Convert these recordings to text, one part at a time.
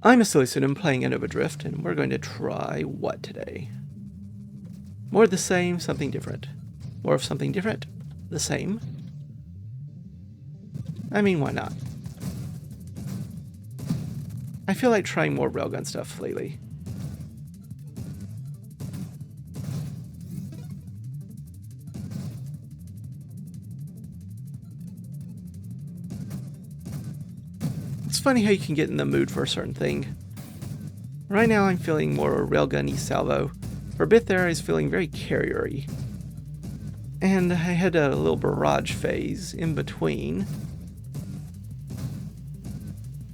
I'm a SillyPseudonym playing an Overdrift, and we're going to try what today? More of the same, something different. More of something different, the same. I mean, why not? I feel like trying more railgun stuff lately. It's funny how you can get in the mood for a certain thing. Right now I'm feeling more railgun-y salvo. For a bit there I was feeling very carrier-y. And I had a little barrage phase in between.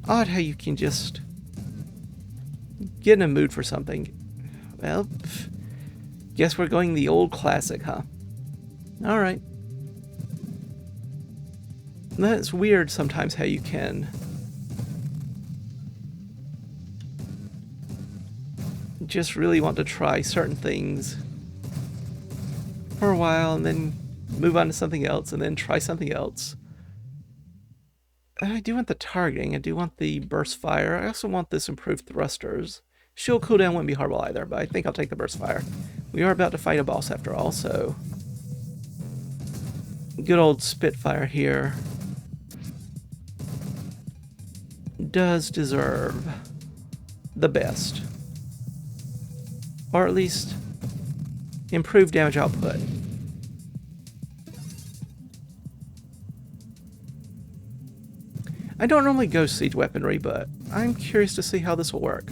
Odd how you can just get in a mood for something. Well, guess we're going the old classic, huh? Alright. That's weird sometimes how you can just really want to try certain things for a while and then move on to something else and then try something else. I do want the targeting, I do want the burst fire, I also want this improved thrusters. Shield cooldown wouldn't be horrible either, but I think I'll take the burst fire. We are about to fight a boss after all, so good old Spitfire here does deserve the best. Or at least improved damage output. I don't normally go siege weaponry, but I'm curious to see how this will work.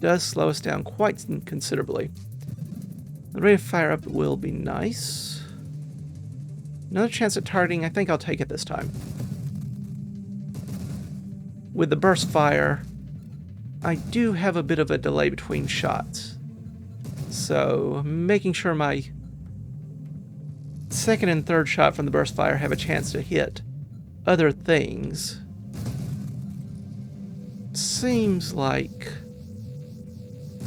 Does slow us down quite considerably. The rate of fire up will be nice. Another chance at targeting, I think I'll take it this time. With the burst fire, I do have a bit of a delay between shots. So, making sure my second and third shot from the burst fire have a chance to hit other things seems like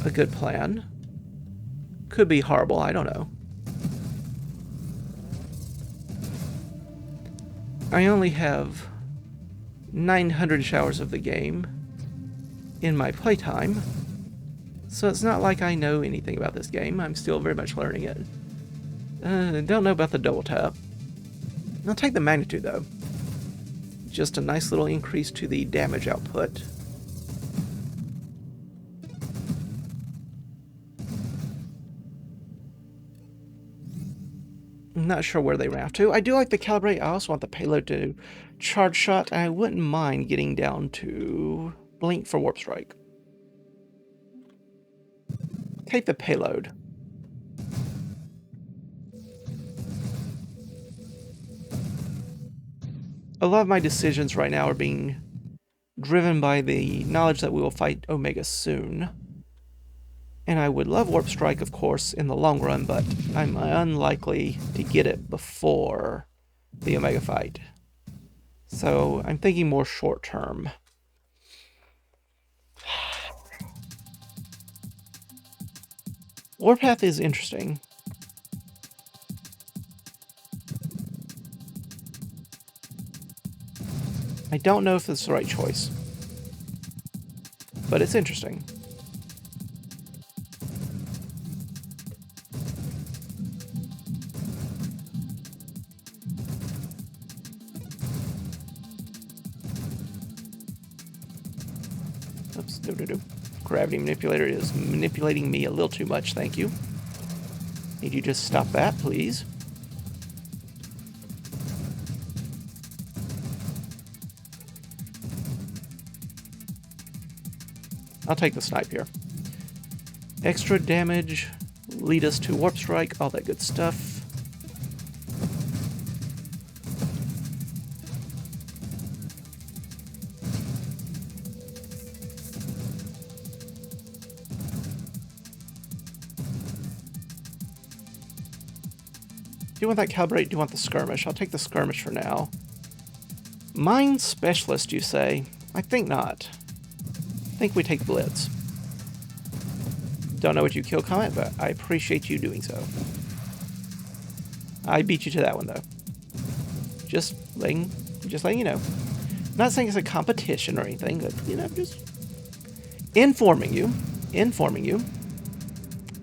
a good plan. Could be horrible, I don't know. I only have 900 hours of the game in my playtime, so it's not like I know anything about this game. I'm still very much learning it. Don't know about the double tap. I'll take the magnitude though. Just a nice little increase to the damage output. I'm not sure where they ran off to. I do like the calibrate. I also want the payload to charge shot. I wouldn't mind getting down to blink for warp strike. Take the payload. A lot of my decisions right now are being driven by the knowledge that we will fight Omega soon. And I would love warp strike, of course, in the long run, but I'm unlikely to get it before the Omega fight. So I'm thinking more short term. Warpath is interesting. I don't know if it's the right choice, but it's interesting. Oops, Gravity manipulator is manipulating me a little too much, thank you. Need you just stop that, please? I'll take the snipe here. Extra damage, lead us to warp strike, all that good stuff. Do you want that calibrate? Do you want the skirmish? I'll take the skirmish for now. Mine specialist, you say? I think not. I think we take Blitz. Don't know what you kill comment, but I appreciate you doing so. I beat you to that one, though. Just letting you know. Not saying it's a competition or anything, but, you know, just informing you.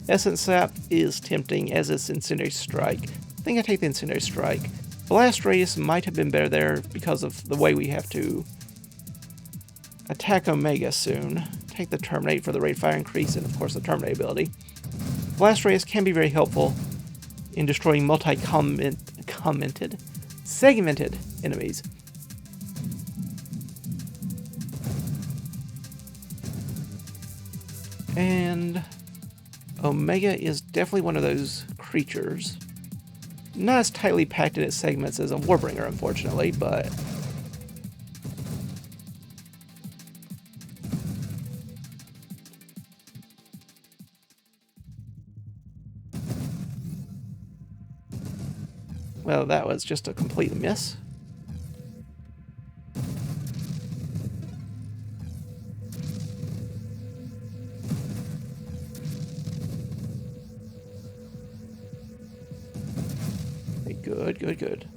Essence Sap is tempting, as is Incendiary Strike. I think I take the Incendiary Strike. Blast Radius might have been better there because of the way we have to attack Omega soon. Take the Terminate for the rate fire increase and, of course, the Terminate ability. Blast Radius can be very helpful in destroying segmented enemies. And Omega is definitely one of those creatures. Not as tightly packed in its segments as a Warbringer, unfortunately, but well, that was just a complete miss. Good.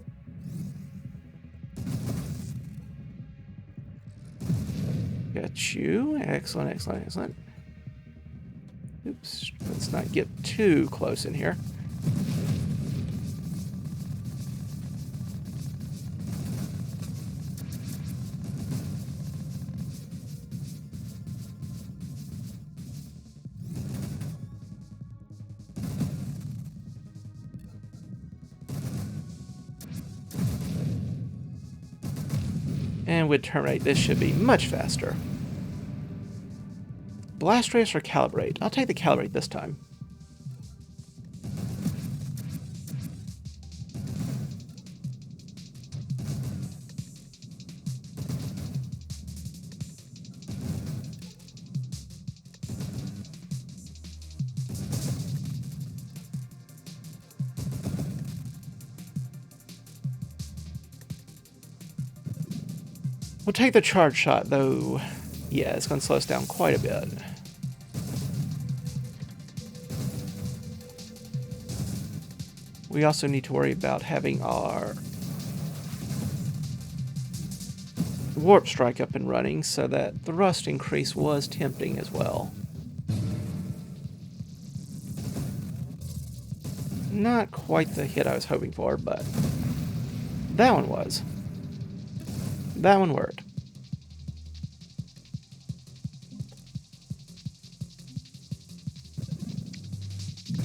Got you. Excellent. Oops, let's not get too close in here. And with Terminate, this should be much faster. Blast Radius or Calibrate? I'll take the Calibrate this time. We'll take the charge shot, though. Yeah, it's going to slow us down quite a bit. We also need to worry about having our Warp Strike up and running so that the Rust increase was tempting as well. Not quite the hit I was hoping for, but that one was. That one worked.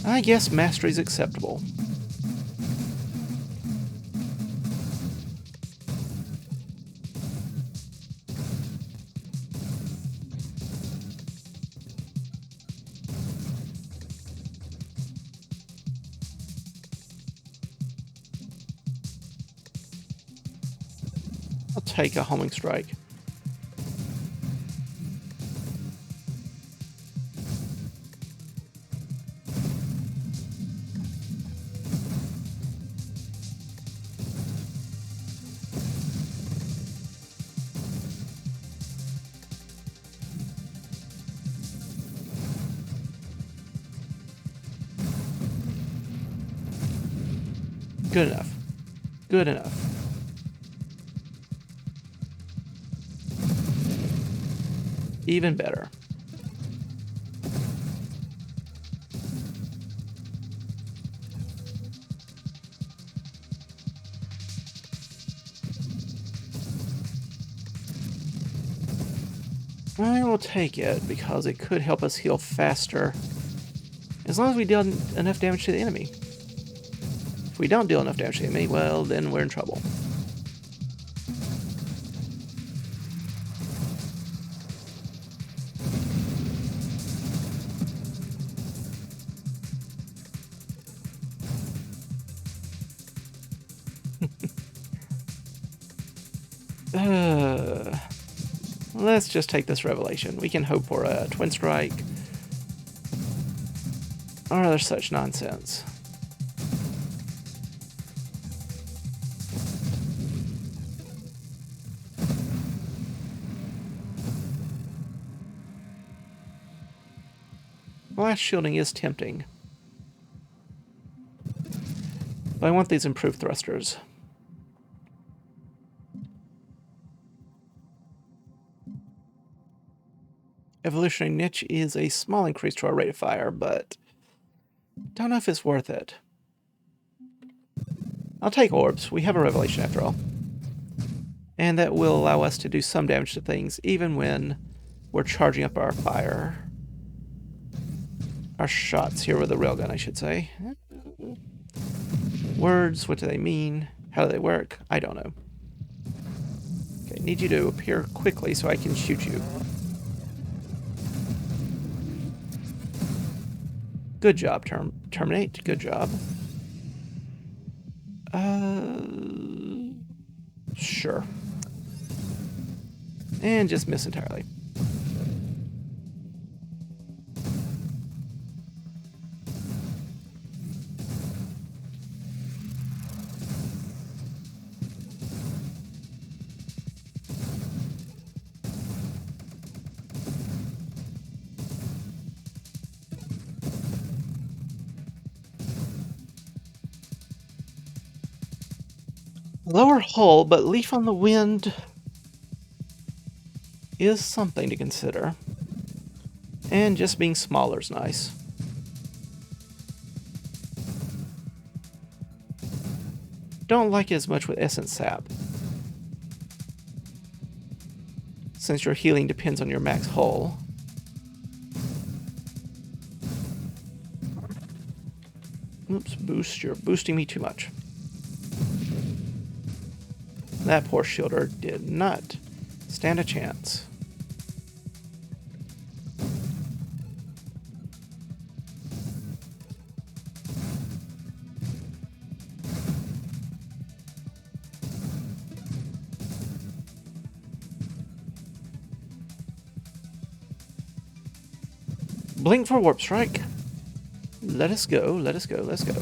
I guess mastery's acceptable. I'll take a homing strike. Good enough. Good enough. Even better. I will take it because it could help us heal faster as long as we deal enough damage to the enemy. If we don't deal enough damage to the enemy, well, then we're in trouble. Let's just take this Revelation. We can hope for a Twin Strike or other such nonsense. Blast shielding is tempting. But I want these improved thrusters. Evolutionary niche is a small increase to our rate of fire, but don't know if it's worth it. I'll take orbs. We have a revelation after all. And that will allow us to do some damage to things, even when we're charging up our fire. Our shots here with a railgun, I should say. Words, what do they mean? How do they work? I don't know. Okay, need you to appear quickly so I can shoot you. Good job, Terminate. Good job. Sure. And just miss entirely. Lower hull, but leaf on the wind is something to consider. And just being smaller is nice. Don't like it as much with Essence Sap, since your healing depends on your max hull. Oops, boost. You're boosting me too much. That poor shielder did not stand a chance. Blink for warp strike. Let us go, let us go, let's go.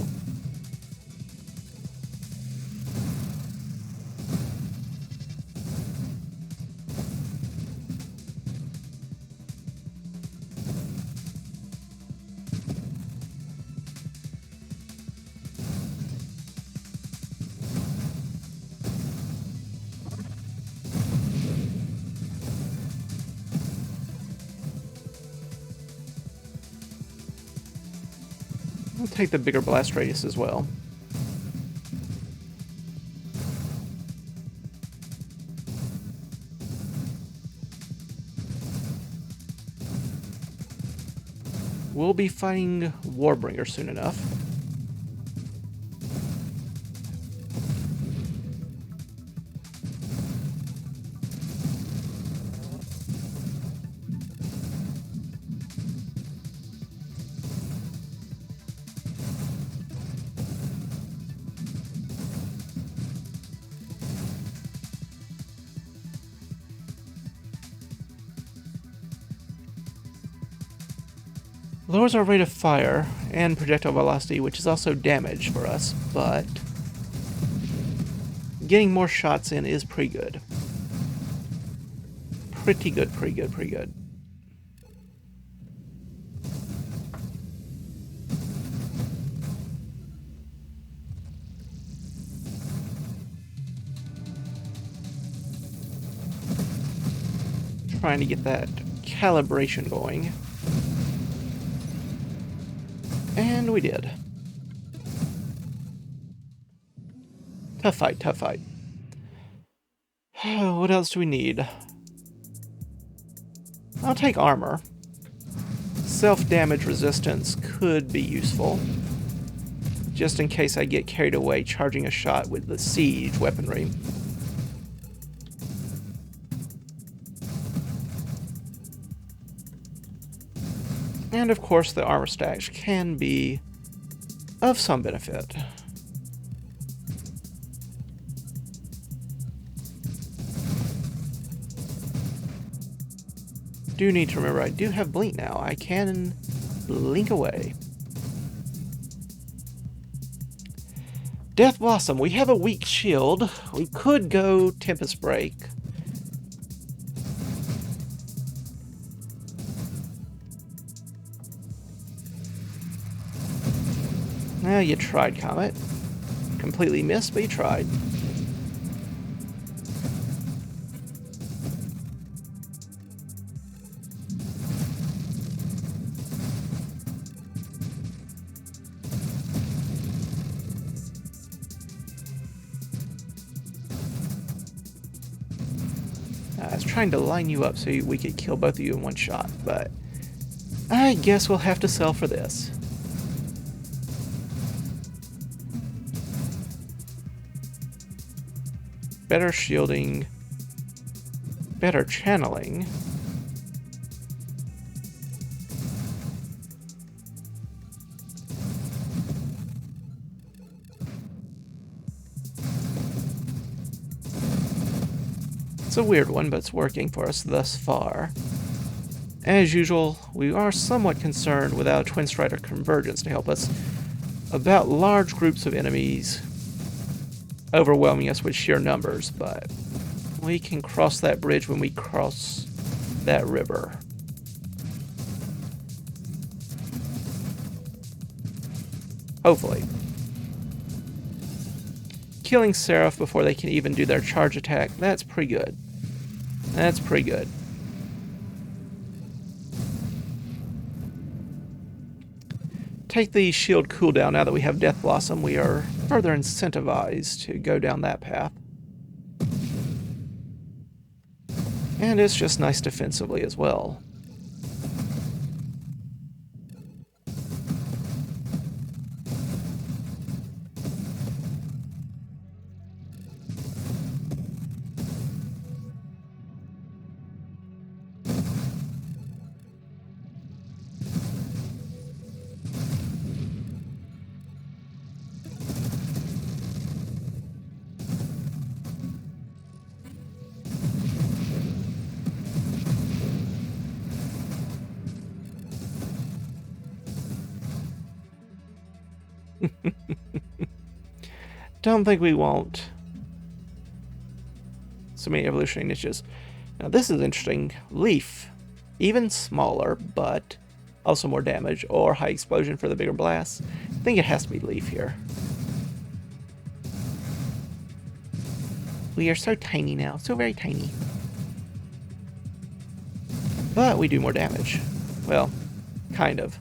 I'll take the bigger blast radius as well. We'll be fighting Warbringer soon enough. Lowers our rate of fire and projectile velocity, which is also damage for us, but getting more shots in is pretty good. Pretty good, pretty good, pretty good. Trying to get that calibration going. And we did. Tough fight, tough fight. What else do we need? I'll take armor. Self-damage resistance could be useful, just in case I get carried away charging a shot with the siege weaponry. And of course the armor stacks can be of some benefit. Do need to remember I do have blink now. I can blink away. Death Blossom, we have a weak shield. We could go Tempest Break. Well, you tried, Comet. Completely missed, but you tried. I was trying to line you up so we could kill both of you in one shot, but I guess we'll have to sell for this. Better shielding, better channeling. It's a weird one, but it's working for us thus far. As usual, we are somewhat concerned without Twin Strider Convergence to help us about large groups of enemies overwhelming us with sheer numbers, but we can cross that bridge when we cross that river. Hopefully. Killing Seraph before they can even do their charge attack, that's pretty good. That's pretty good. Take the shield cooldown. Now that we have Death Blossom, we are further incentivized to go down that path. And it's just nice defensively as well. Don't think we won't. So many evolutionary niches. Now this is interesting. Leaf. Even smaller, but also more damage. Or high explosion for the bigger blasts. I think it has to be Leaf here. We are so tiny now. So very tiny. But we do more damage. Well, kind of.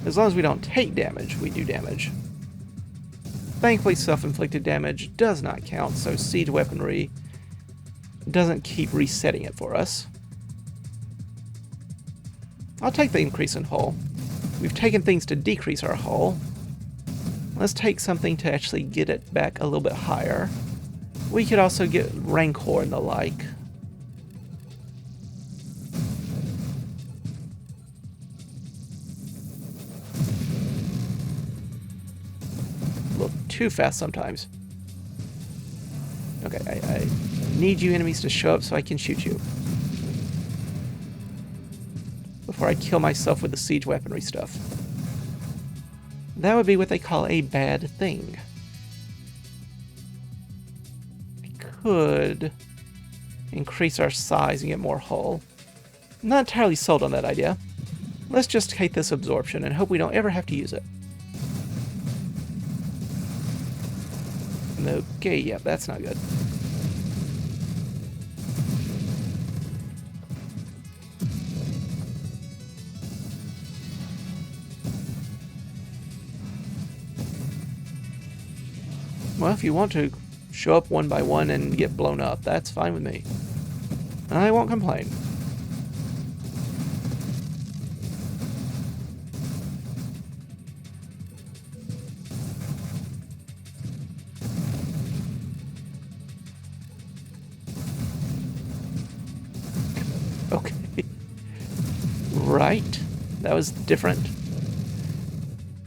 As long as we don't take damage, we do damage. Thankfully, self-inflicted damage does not count, so siege weaponry doesn't keep resetting it for us. I'll take the increase in hull. We've taken things to decrease our hull. Let's take something to actually get it back a little bit higher. We could also get Rancor and the like. Too fast sometimes. Okay, I need you enemies to show up so I can shoot you. Before I kill myself with the siege weaponry stuff. That would be what they call a bad thing. I could increase our size and get more hull. I'm not entirely sold on that idea. Let's just take this absorption and hope we don't ever have to use it. Okay, yeah, that's not good. Well, if you want to show up one by one and get blown up, that's fine with me. I won't complain. Okay. Right. That was different.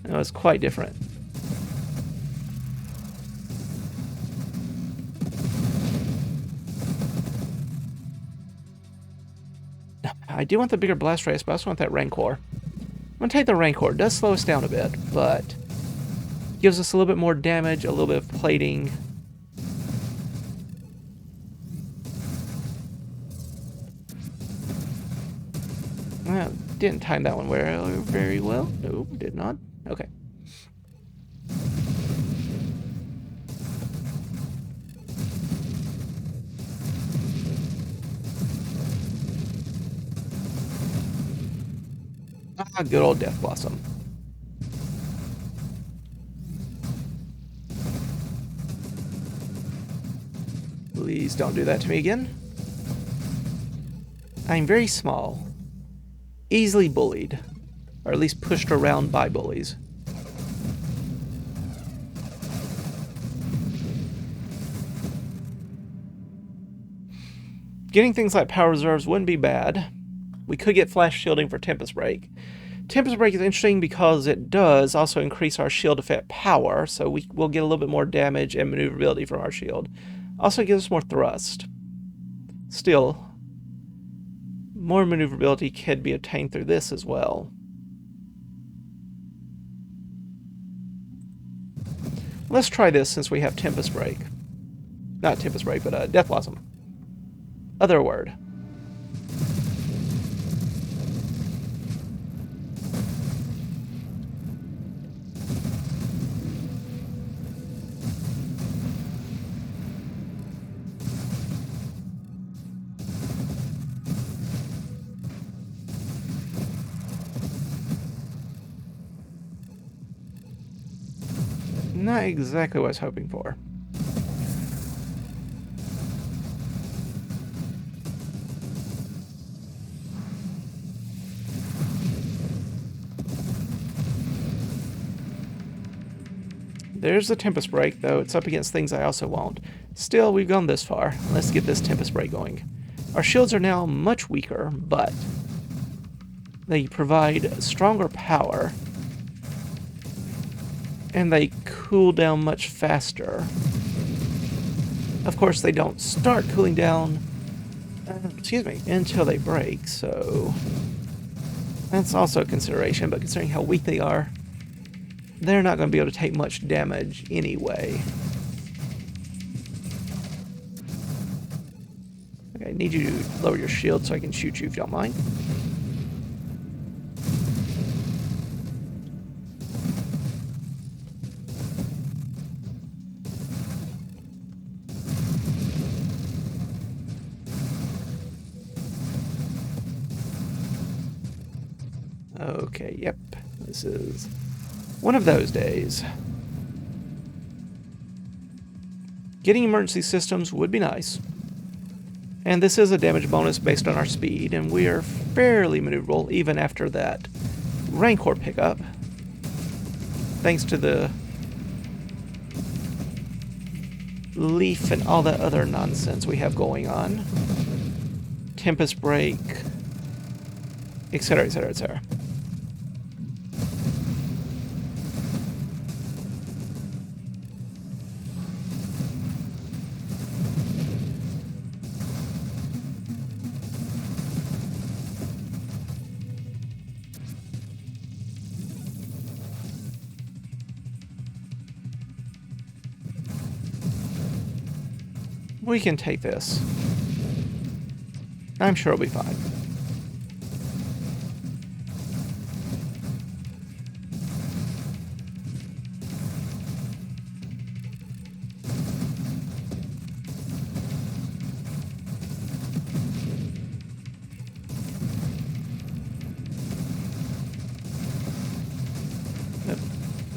That was quite different. I do want the bigger blast radius, but I also want that Rancor. I'm going to take the Rancor. It does slow us down a bit, but gives us a little bit more damage, a little bit of plating. Well, didn't time that one very well. No, did not. Okay. Ah, good old Death Blossom. Please don't do that to me again. I'm very small. Easily bullied. Or at least pushed around by bullies. Getting things like power reserves wouldn't be bad. We could get flash shielding for Tempest Break. Tempest Break is interesting because it does also increase our shield effect power, so we'll get a little bit more damage and maneuverability from our shield. Also gives us more thrust. Still, more maneuverability could be obtained through this as well. Let's try this since we have Tempest Break. Not Tempest Break, but Death Blossom. Other word. Not exactly what I was hoping for. There's the Tempest Break, though it's up against things I also want. Still, we've gone this far. Let's get this Tempest Break going. Our shields are now much weaker, but they provide stronger power. And they cool down much faster. Of course, they don't start cooling down, until they break, so that's also a consideration, but considering how weak they are, they're not going to be able to take much damage anyway. Okay, I need you to lower your shield so I can shoot you if you don't mind. Okay, yep. This is one of those days. Getting emergency systems would be nice. And this is a damage bonus based on our speed, and we are fairly maneuverable even after that Rancor pickup. Thanks to the Leaf and all that other nonsense we have going on. Tempest Break, etc., etc., etc. We can take this. I'm sure it'll be fine.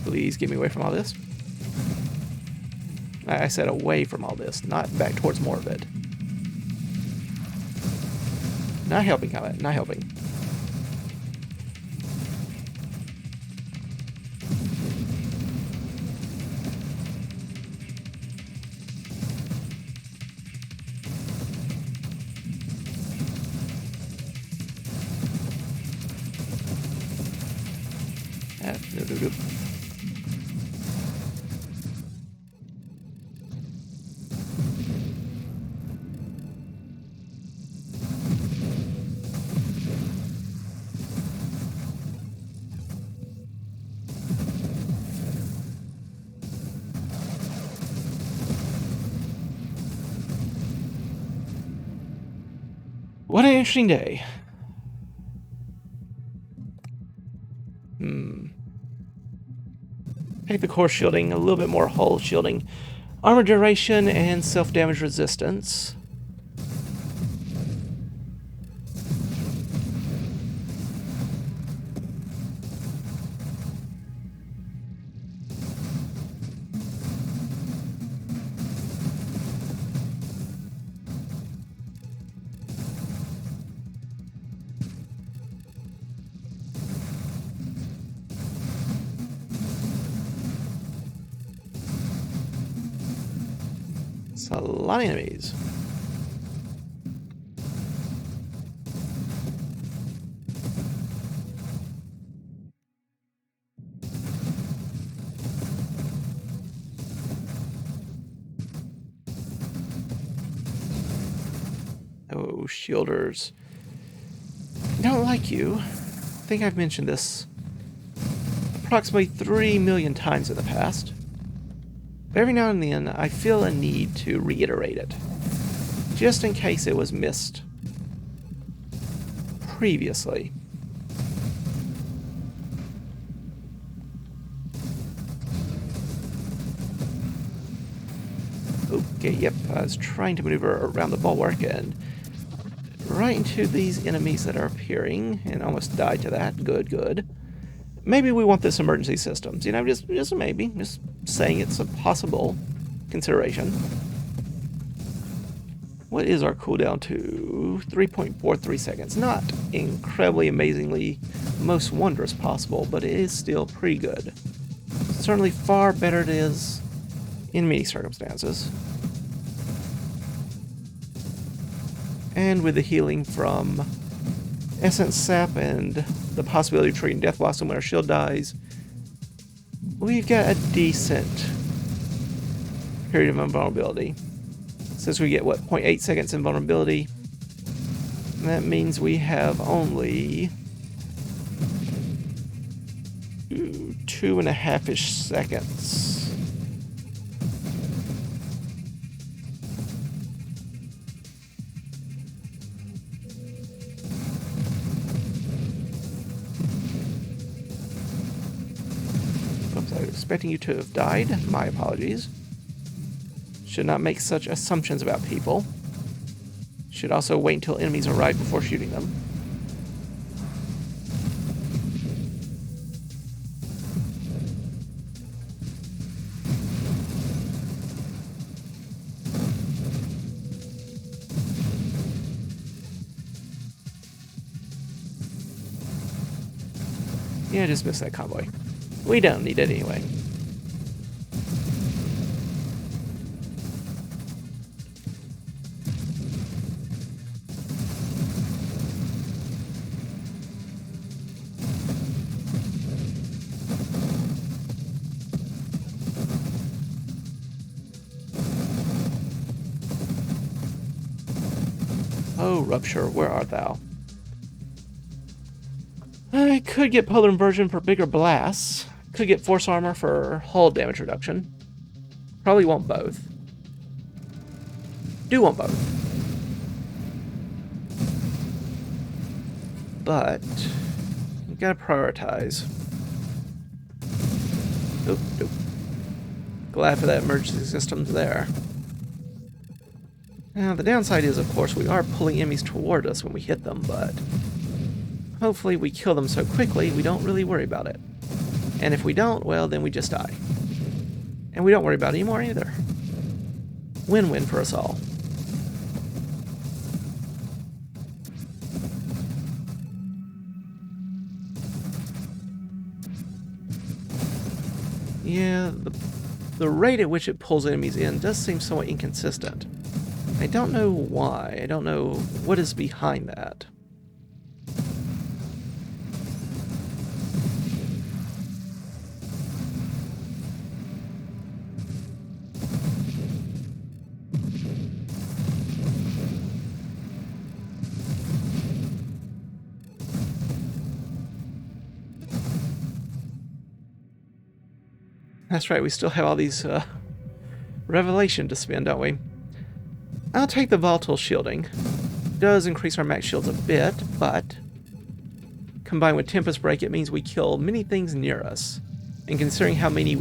Please get me away from all this. I said away from all this, not back towards more of it. Not helping, combat, not helping. Nope. What an interesting day. Take the core shielding, a little bit more hull shielding. Armor duration and self-damage resistance. It's a lot of enemies. Oh, shielders. Don't like you. I think I've mentioned this approximately 3 million times in the past. But every now and then, I feel a need to reiterate it, just in case it was missed previously. Okay, yep, I was trying to maneuver around the bulwark and right into these enemies that are appearing, and almost died to that. Good, good. Maybe we want this emergency systems, you know, just maybe. Just saying it's a possible consideration. What is our cooldown to? 3.43 seconds. Not incredibly, amazingly, most wondrous possible, but it is still pretty good. Certainly far better it is in many circumstances. And with the healing from Essence Sap and the possibility of triggering Death Blossom when our shield dies, we've got a decent period of invulnerability. Since we get, what, 0.8 seconds invulnerability, that means we have only 2.5-ish seconds. Oops, I was expecting you to have died. My apologies. Should not make such assumptions about people. Should also wait until enemies arrive before shooting them. Yeah, just miss that convoy. We don't need it anyway. Oh, Rupture, where art thou? I could get Polar Inversion for bigger blasts. Could get Force Armor for hull damage reduction. Probably want both. Do want both. But we gotta prioritize. Nope, nope. Glad for that emergency systems there. Now, the downside is, of course, we are pulling enemies toward us when we hit them, but hopefully we kill them so quickly we don't really worry about it. And if we don't, well, then we just die. And we don't worry about it anymore either. Win-win for us all. Yeah, the rate at which it pulls enemies in does seem somewhat inconsistent. I don't know why. I don't know what is behind that. That's right, we still have all these revelation to spend, don't we? I'll take the volatile shielding. It does increase our max shields a bit, but combined with Tempest Break, it means we kill many things near us. And considering how many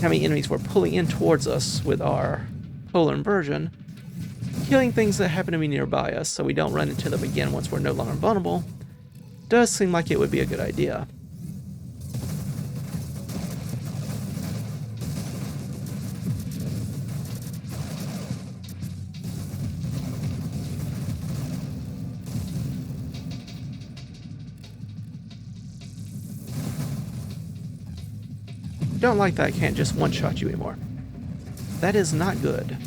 enemies we're pulling in towards us with our Polar Inversion, killing things that happen to be nearby us so we don't run into them again once we're no longer vulnerable, does seem like it would be a good idea. Don't like that I can't just one-shot you anymore. That is not good.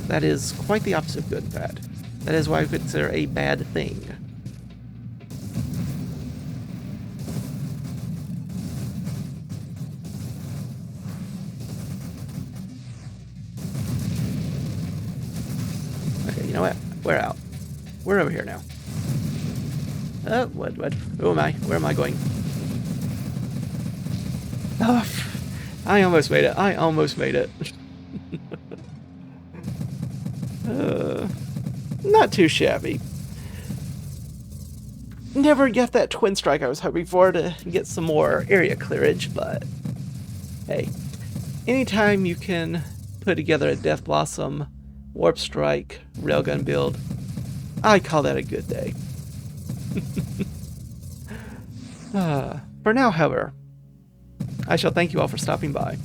That is quite the opposite of good and bad. That is why I consider a bad thing. Okay, you know what? We're out. We're over here now. What? Who am I? Where am I going? Oh, I almost made it. I almost made it. Not too shabby. Never get that twin strike I was hoping for to get some more area clearage, but hey. Anytime you can put together a Death Blossom, Warp Strike, Railgun build, I call that a good day. For now, however, I shall thank you all for stopping by.